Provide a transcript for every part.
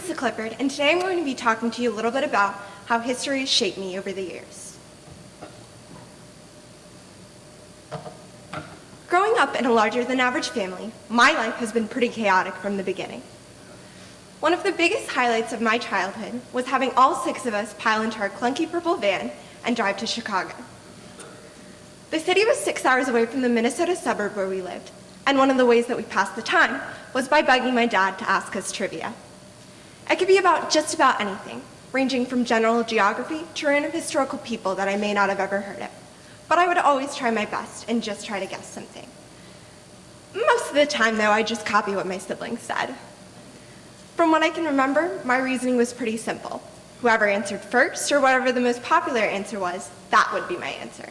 Theresa Clifford, and today I'm going to be talking to you a little bit about how history has shaped me over the years. Growing up in a larger-than-average family, my life has been pretty chaotic from the beginning. One of the biggest highlights of my childhood was having all 6 of us pile into our clunky purple van and drive to Chicago. The city was 6 hours away from the Minnesota suburb where we lived, and one of the ways that we passed the time was by bugging my dad to ask us trivia. It could be about just about anything, ranging from general geography to random historical people that I may not have ever heard of. But I would always try my best and just try to guess something. Most of the time, though, I just copy what my siblings said. From what I can remember, my reasoning was pretty simple. Whoever answered first, or whatever the most popular answer was, that would be my answer.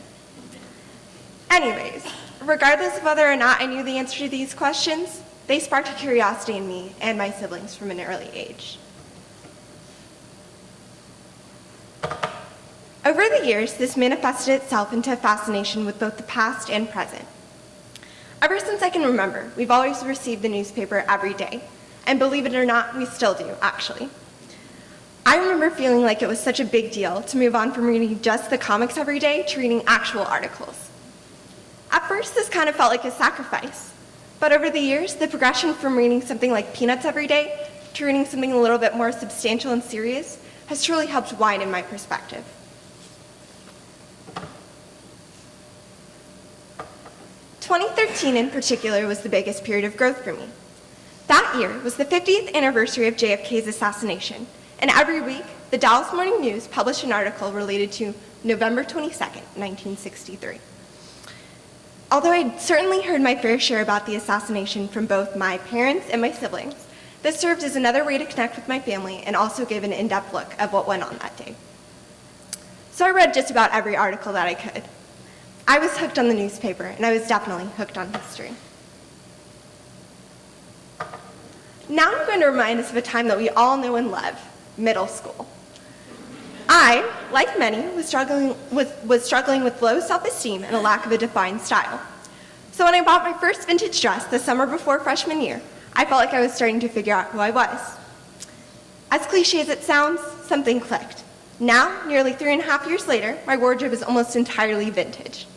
Anyways, regardless of whether or not I knew the answer to these questions, they sparked a curiosity in me and my siblings from an early age. Over the years, this manifested itself into a fascination with both the past and present. Ever since I can remember, we've always received the newspaper every day, and believe it or not, we still do, actually. I remember feeling like it was such a big deal to move on from reading just the comics every day to reading actual articles. At first, this kind of felt like a sacrifice, but over the years, the progression from reading something like Peanuts every day to reading something a little bit more substantial and serious has truly helped widen my perspective. 2013 in particular was the biggest period of growth for me. That year was the 50th anniversary of JFKs Assassination, and every week, the Dallas Morning News published an article related to November 22nd, 1963. Although I'd certainly heard my fair share about the assassination from both my parents and my siblings, this served as another way to connect with my family and also gave an in-depth look of what went on that day. So I read just about every article that I could. I was hooked on the newspaper, and I was definitely hooked on history. Now I'm going to remind us of a time that we all know and love, middle school. I, like many, was struggling with low self-esteem and a lack of a defined style. So when I bought my first vintage dress the summer before freshman year, I felt like I was starting to figure out who I was. As cliche as it sounds, something clicked. Now, nearly 3.5 years later, my wardrobe is almost entirely vintage.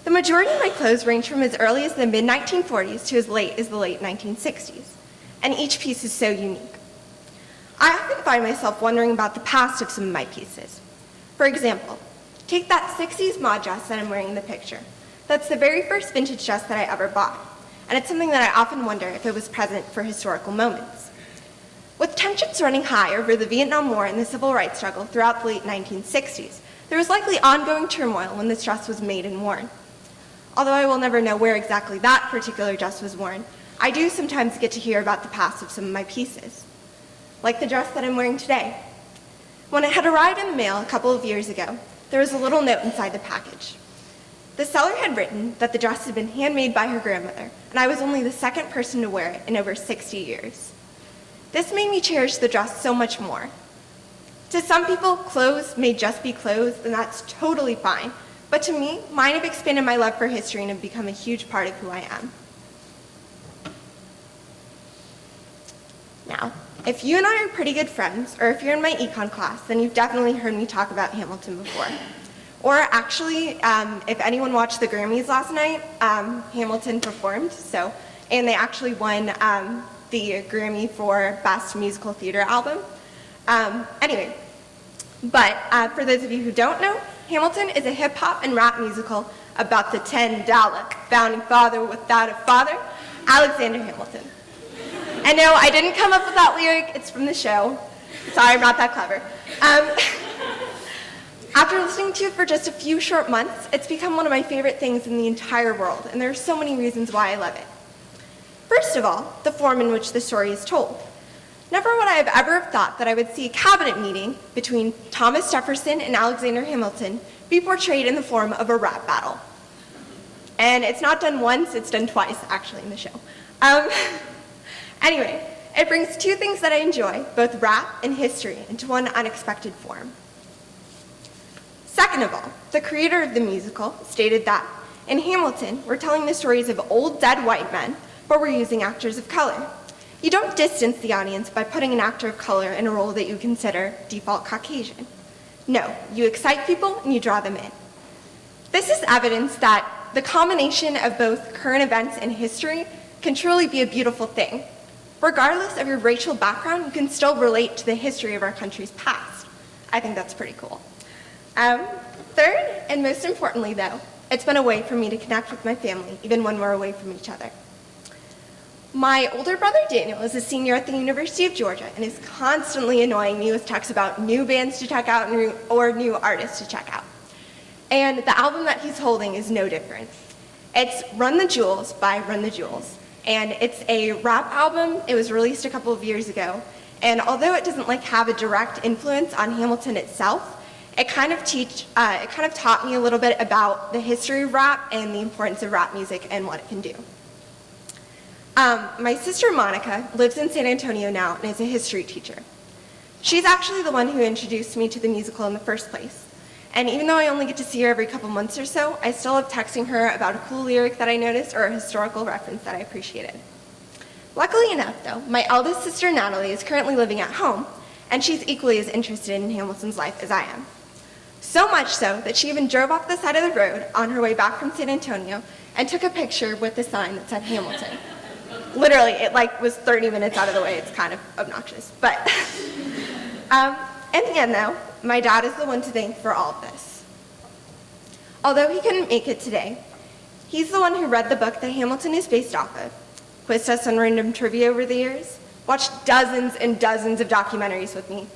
The majority of my clothes range from as early as the mid-1940s to as late as the late 1960s, and each piece is so unique. I often find myself wondering about the past of some of my pieces. For example, take that 60s mod dress that I'm wearing in the picture. That's the very first vintage dress that I ever bought, and it's something that I often wonder if it was present for historical moments. With tensions running high over the Vietnam War and the civil rights struggle throughout the late 1960s, there was likely ongoing turmoil when this dress was made and worn. Although I will never know where exactly that particular dress was worn, I do sometimes get to hear about the past of some of my pieces. Like the dress that I'm wearing today. When it had arrived in the mail a couple of years ago, there was a little note inside the package. The seller had written that the dress had been handmade by her grandmother, and I was only the second person to wear it in over 60 years. This made me cherish the dress so much more. To some people, clothes may just be clothes, and that's totally fine. But to me, mine have expanded my love for history and have become a huge part of who I am. Now, if you and I are pretty good friends, or if you're in my econ class, then you've definitely heard me talk about Hamilton before. Or actually, if anyone watched the Grammys last night, Hamilton performed, and they actually won the Grammy for Best Musical Theater Album. Anyway, but for those of you who don't know, Hamilton is a hip-hop and rap musical about the $10 founding father without a father, Alexander Hamilton. And no, I didn't come up with that lyric, it's from the show. Sorry, I'm not that clever. After listening to it for just a few short months, it's become one of my favorite things in the entire world, and there are so many reasons why I love it. First of all, the form in which the story is told. Never would I have ever thought that I would see a cabinet meeting between Thomas Jefferson and Alexander Hamilton be portrayed in the form of a rap battle. And it's not done once, it's done twice, actually, in the show. Anyway, it brings two things that I enjoy, both rap and history, into one unexpected form. Second of all, the creator of the musical stated that, in Hamilton, we're telling the stories of old dead white men, but we're using actors of color. You don't distance the audience by putting an actor of color in a role that you consider default Caucasian. No, you excite people and you draw them in. This is evidence that the combination of both current events and history can truly be a beautiful thing. Regardless of your racial background, you can still relate to the history of our country's past. I think that's pretty cool. Third, and most importantly though, it's been a way for me to connect with my family, even when we're away from each other. My older brother Daniel is a senior at the University of Georgia and is constantly annoying me with texts about new bands to check out or new artists to check out. And the album that he's holding is no different. It's Run the Jewels by Run the Jewels. And it's a rap album. It was released a couple of years ago. And although it doesn't have a direct influence on Hamilton itself, it kind of taught me a little bit about the history of rap and the importance of rap music and what it can do. My sister Monica lives in San Antonio now and is a history teacher. She's actually the one who introduced me to the musical in the first place. And even though I only get to see her every couple months or so, I still love texting her about a cool lyric that I noticed or a historical reference that I appreciated. Luckily enough, though, my eldest sister Natalie is currently living at home, and she's equally as interested in Hamilton's life as I am. So much so that she even drove off the side of the road on her way back from San Antonio and took a picture with the sign that said Hamilton. Literally, it was 30 minutes out of the way. It's kind of obnoxious. But in the end, though, my dad is the one to thank for all of this. Although he couldn't make it today, he's the one who read the book that Hamilton is based off of, quizzed us on random trivia over the years, watched dozens and dozens of documentaries with me,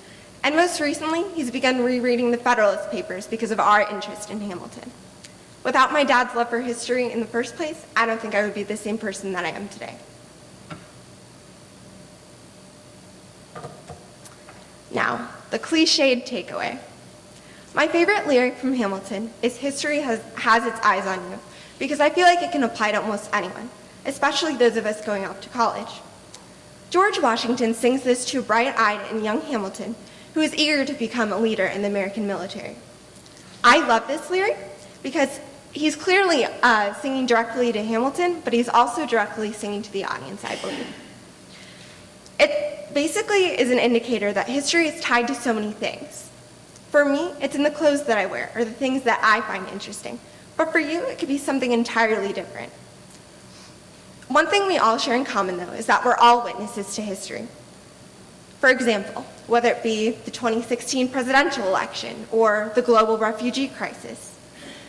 and most recently, he's begun rereading the Federalist Papers because of our interest in Hamilton. Without my dad's love for history in the first place, I don't think I would be the same person that I am today. Now, the cliched takeaway. My favorite lyric from Hamilton is history has its eyes on you, because I feel like it can apply to almost anyone, especially those of us going off to college. George Washington sings this to a bright-eyed and young Hamilton who is eager to become a leader in the American military. I love this lyric because he's clearly singing directly to Hamilton, but he's also directly singing to the audience, I believe. It basically is an indicator that history is tied to so many things. For me, it's in the clothes that I wear or the things that I find interesting. But for you, it could be something entirely different. One thing we all share in common, though, is that we're all witnesses to history. For example, whether it be the 2016 presidential election or the global refugee crisis,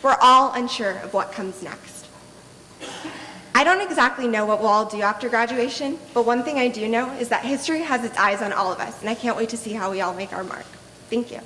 we're all unsure of what comes next. I don't exactly know what we'll all do after graduation, but one thing I do know is that history has its eyes on all of us, and I can't wait to see how we all make our mark. Thank you.